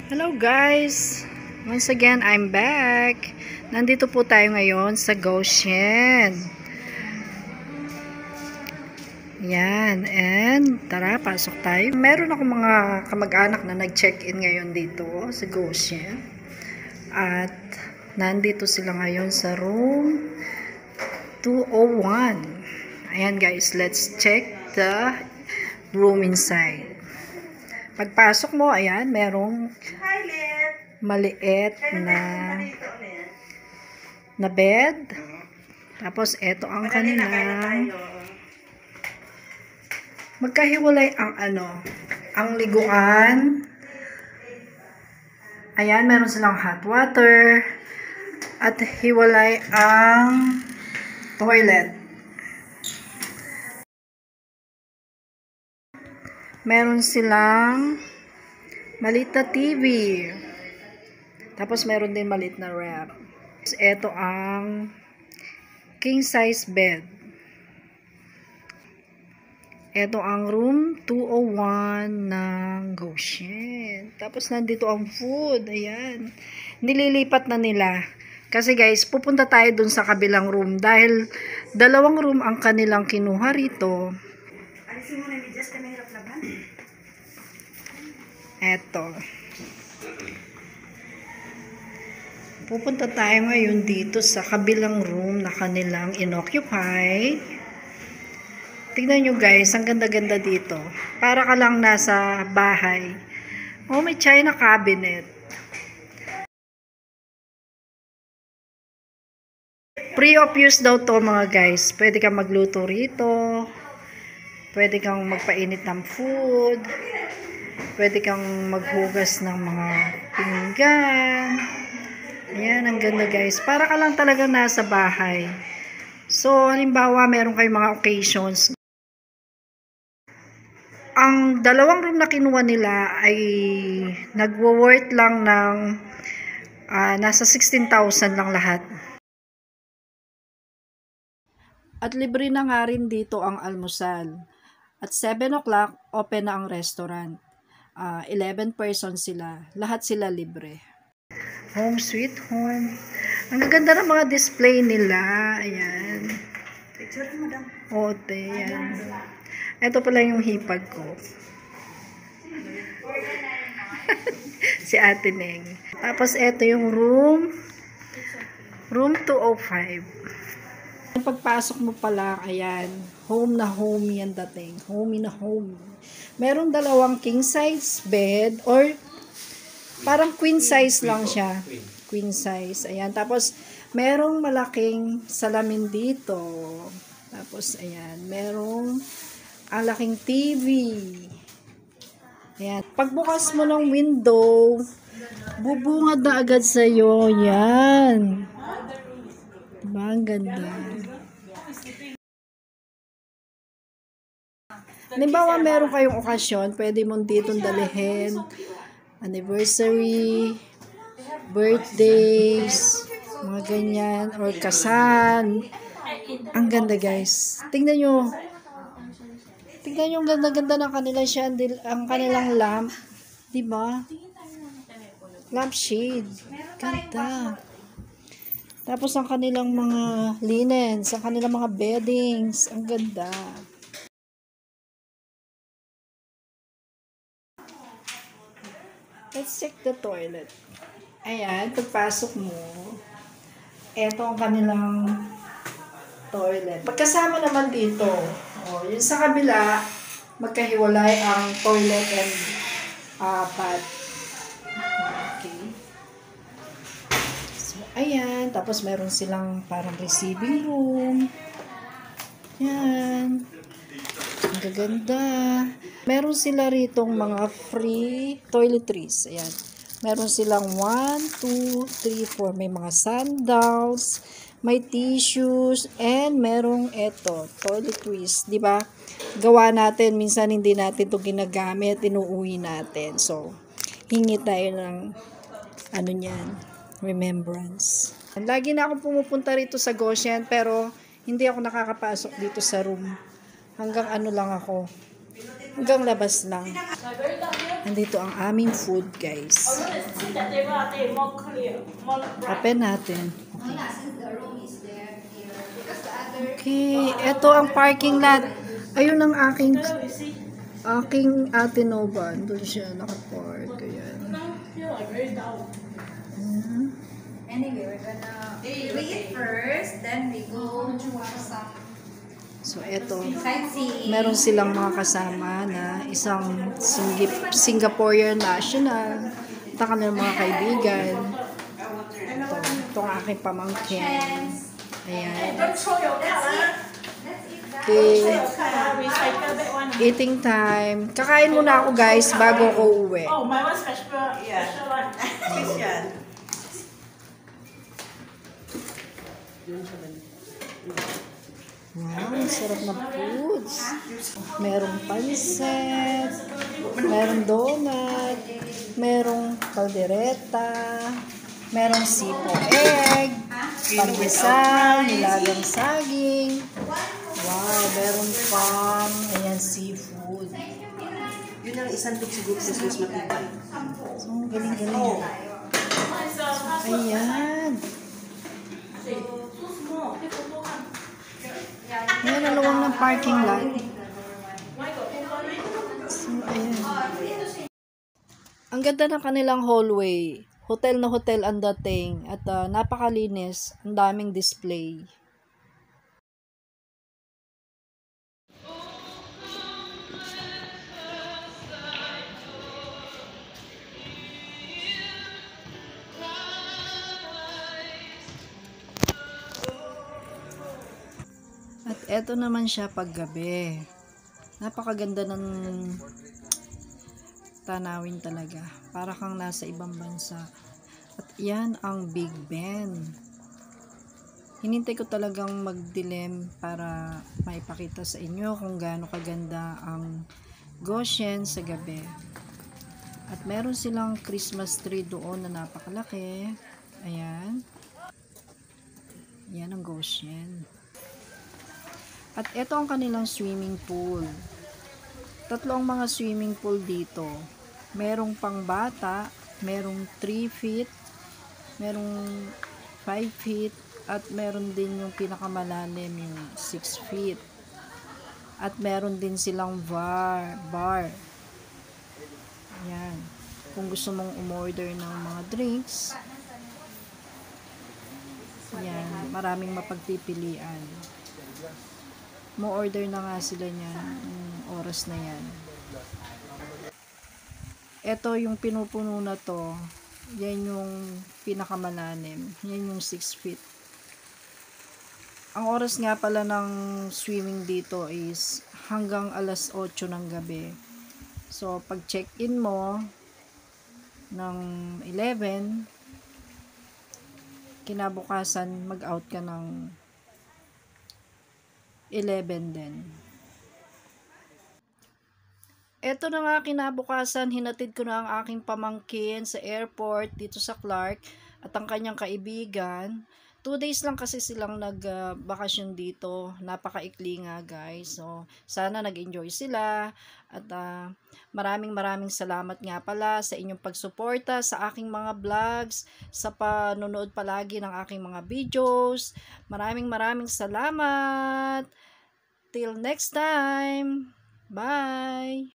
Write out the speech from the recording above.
Hello guys! Once again, I'm back. Nandito po tayo ngayon sa Goshen. Yan. And tara, pasok tayo. Meron ako mga kamag-anak na nag-check-in ngayon dito sa Goshen. At nandito sila ngayon sa room 201. Ayan guys, let's check the room inside. Pagpasok mo, ayan, merong maliit na bed. Tapos, eto ang kanilang magkahiwalay ang liguan. Ayan, meron silang hot water. At hiwalay ang toilet. Meron silang maliit na TV. Tapos meron din maliit na ref. Ito ang king size bed. Ito ang room 201 ng Goshen. Tapos nandito ang food. Ayan. Nililipat na nila. Kasi guys, pupunta tayo dun sa kabilang room. Dahil dalawang room ang kanilang kinuha rito. Eto. Pupunta tayo ngayon dito sa kabilang room na kanilang inoccupy. Tignan nyo guys, ang ganda-ganda dito. Para ka lang nasa bahay. Oh, may china cabinet. Free of use daw to mga guys. Pwede kang magluto rito. Pwede kang magpainit ng food. Pwede kang maghugas ng mga pinggan. Ayan, ang ganda guys. Para ka lang talaga nasa bahay. So, halimbawa, meron kayong mga occasions. Ang dalawang room na kinuha nila ay nagwo-worth lang ng nasa 16,000 lang lahat. At libre na nga rin dito ang almusal. At 7 o'clock, open na ang restaurant. 11 persons sila. Lahat sila libre. Home sweet home. Ang gaganda ng mga display nila. Ayan. Picture mo daw. Ote, ayan. Ito pala yung hipag ko. Si Ate Neng. Tapos ito yung room 205. Pagpasok mo pala, ayan, home na home yan dating. Home na home. Meron dalawang king size bed or parang queen size lang siya. Queen size. Ayan. Tapos, merong malaking salamin dito. Tapos, ayan. Merong laking TV. Ayan. Pagbukas mo ng window, bubungad na agad sa'yo. Yan. Diba? Ang ganda. Halimbawa, meron kayong okasyon, pwede mong ditong dalhin anniversary, birthdays, mga ganyan, or kasal. Ang ganda guys. Tingnan nyo. Tingnan nyo ang ganda-ganda ng kanilang chandelier, ang kanilang lamp. Diba? Lamp shade. Ganda. Tapos ang kanilang mga linens, ang kanilang mga beddings. Ang ganda. Let's check the toilet. Ayan, pagpasok mo, eto ang kanilang toilet. Pagkasama naman dito, yung sa kabila, magkahiwalay ang toilet and bath. Okay. So, ayan. Tapos, meron silang parang receiving room. Yan. Ang gaganda. Meron sila ritong mga free toiletries. Ayan. Meron silang 1, 2, 3, 4. May mga sandals, may tissues, and merong eto, toiletries. Diba? Gawa natin. Minsan hindi natin ito ginagamit. Inuuwi natin. So, hingi tayo ng remembrance. Lagi na akong pumupunta rito sa Goshen, pero hindi ako nakakapasok dito sa room. Hanggang lang ako. Hanggang labas lang. Nandito ang aming food, guys. Open natin. Okay, ito ang parking lot. Ayun ang aking Ate Nova. Doon siya nakapark. Ayan. Anyway, we're gonna read first, then we go to some So, eto. sightseeing. Meron silang mga kasama na isang Singaporean national. Ito kanilang mga kaibigan. Ito ang aking pamangkin. Ayan. Okay. Eating time. Kakain muna ako, guys, bago ako uwi. Oh, my one's special. Yeah. Special one. Special. Wow, ang sarap na foods. Merong pansit, merong donut, merong kaldereta, merong sipo egg, pandesal, nilagang saging. Wow, meron pang, ayan, seafood. Yun ang isang big siguro Christmas matibay. So, galing-galing. Ayan. Ayan, ang luwang ng parking lot. So, ayan. Ang ganda ng kanilang hallway. Hotel na hotel ang dating. At napakalinis. Ang daming display. At eto naman siya paggabi. Napakaganda ng tanawin talaga. Para kang nasa ibang bansa. At yan ang Big Ben. Hinintay ko talagang magdilim para maipakita sa inyo kung gaano kaganda ang Goshen sa gabi. At meron silang Christmas tree doon na napakalaki. Ayan. Yan ang Goshen. At ito ang kanilang swimming pool. Tatlong mga swimming pool dito. Merong pang bata, merong 3 feet, merong 5 feet, at meron din yung pinakamalalim yung 6 feet. At meron din silang bar. Ayan. Kung gusto mong umorder ng mga drinks, ayan, maraming mapagpipilian. Mo-order na nga sila niyan oras na yan. Ito yung pinupuno na to, yan yung pinakamalalim, yan yung 6 feet. Ang oras nga pala ng swimming dito is hanggang alas 8 ng gabi. So pag check-in mo ng 11, kinabukasan mag-out ka ng 11 din. Eto na nga, kinabukasan, hinatid ko na ang aking pamangkin sa airport dito sa Clark at ang kanyang kaibigan. 2 days lang kasi silang nagbakasyon dito. Napakaikli nga, guys. So, sana nag-enjoy sila. At maraming salamat nga pala sa inyong pagsuporta sa aking mga vlogs, sa panonood palagi ng aking mga videos. Maraming salamat. Till next time. Bye!